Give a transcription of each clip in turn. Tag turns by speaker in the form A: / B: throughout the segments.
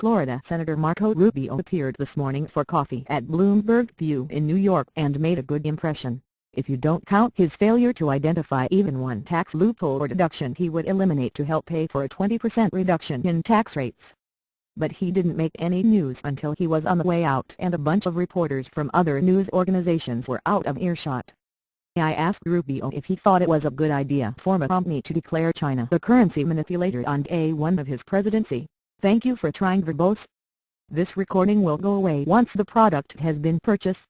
A: Florida Senator Marco Rubio appeared this morning for coffee at Bloomberg View in New York and made a good impression, if you don't count his failure to identify even one tax loophole or deduction he would eliminate to help pay for a 20% reduction in tax rates. But he didn't make any news until he was on the way out and a bunch of reporters from other news organizations were out of earshot. I asked Rubio if he thought it was a good idea for Romney to declare China the currency manipulator on day one of his presidency. Thank you for trying, verbose. This recording will go away once the product has been purchased,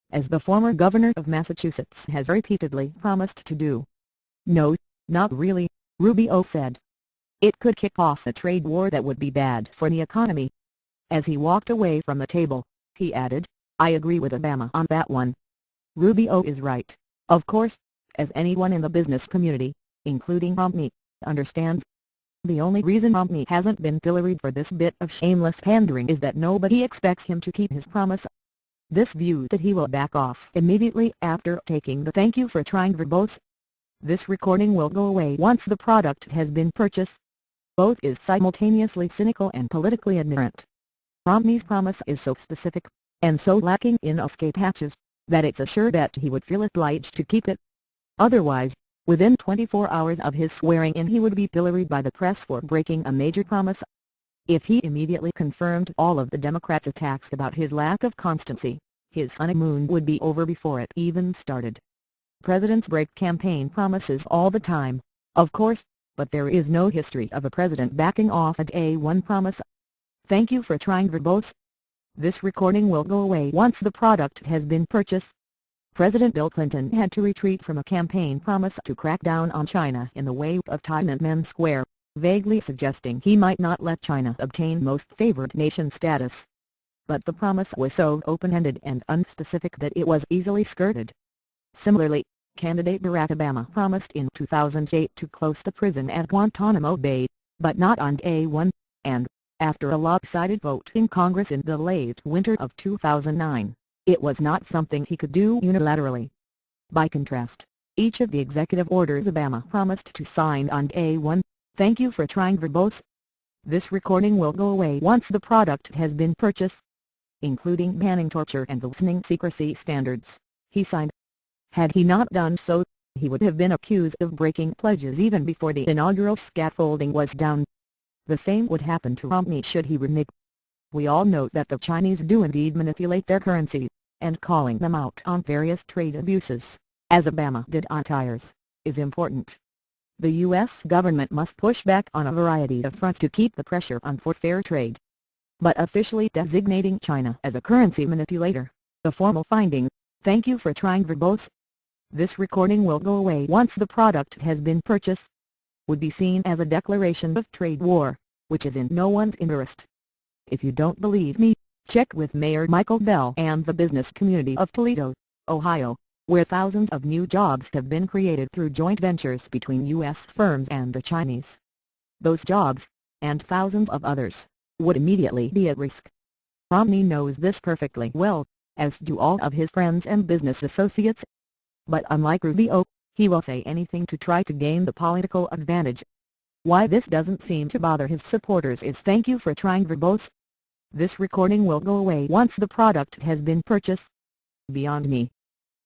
A: as the former governor of Massachusetts has repeatedly promised to do. No, not really, Rubio said. It could kick off a trade war that would be bad for the economy. As he walked away from the table, he added, I agree with Obama on that one. Rubio is right, of course, as anyone in the business community, including Romney, understands. The only reason Romney hasn't been pilloried for this bit of shameless pandering is that nobody expects him to keep his promise. This view that he will back off immediately after taking the thank you for trying, verbose. This recording will go away once the product has been purchased. Both is simultaneously cynical and politically ignorant. Romney's promise is so specific, and so lacking in escape hatches, that it's a sure bet he would feel obliged to keep it. Otherwise, within 24 hours of his swearing-in he would be pilloried by the press for breaking a major promise. If he immediately confirmed all of the Democrats' attacks about his lack of constancy, his honeymoon would be over before it even started. Presidents break campaign promises all the time, of course, but there is no history of a president backing off a day one promise. Thank you for trying, verbose. This recording will go away once the product has been purchased. President Bill Clinton had to retreat from a campaign promise to crack down on China in the wake of Tiananmen Square, vaguely suggesting he might not let China obtain most favored nation status. But the promise was so open-ended and unspecific that it was easily skirted. Similarly, candidate Barack Obama promised in 2008 to close the prison at Guantanamo Bay, but not on day one, and, after a lopsided vote in Congress in the late winter of 2009, it was not something he could do unilaterally. By contrast, each of the executive orders Obama promised to sign on day one, thank you for trying, verbose. This recording will go away once the product has been purchased, including banning torture and listening secrecy standards, he signed. Had he not done so, he would have been accused of breaking pledges even before the inaugural scaffolding was down. The same would happen to Romney should he renege. We all know that the Chinese do indeed manipulate their currency, and calling them out on various trade abuses, as Obama did on tires, is important. The U.S. government must push back on a variety of fronts to keep the pressure on for fair trade. But officially designating China as a currency manipulator, the formal finding, thank you for trying, verbose. This recording will go away once the product has been purchased, would be seen as a declaration of trade war, which is in no one's interest. If you don't believe me, check with Mayor Michael Bell and the business community of Toledo, Ohio, where thousands of new jobs have been created through joint ventures between U.S. firms and the Chinese. Those jobs, and thousands of others, would immediately be at risk. Romney knows this perfectly well, as do all of his friends and business associates. But unlike Rubio, he will say anything to try to gain the political advantage. Why this doesn't seem to bother his supporters is thank you for trying, verbose. This recording will go away once the product has been purchased. Beyond me.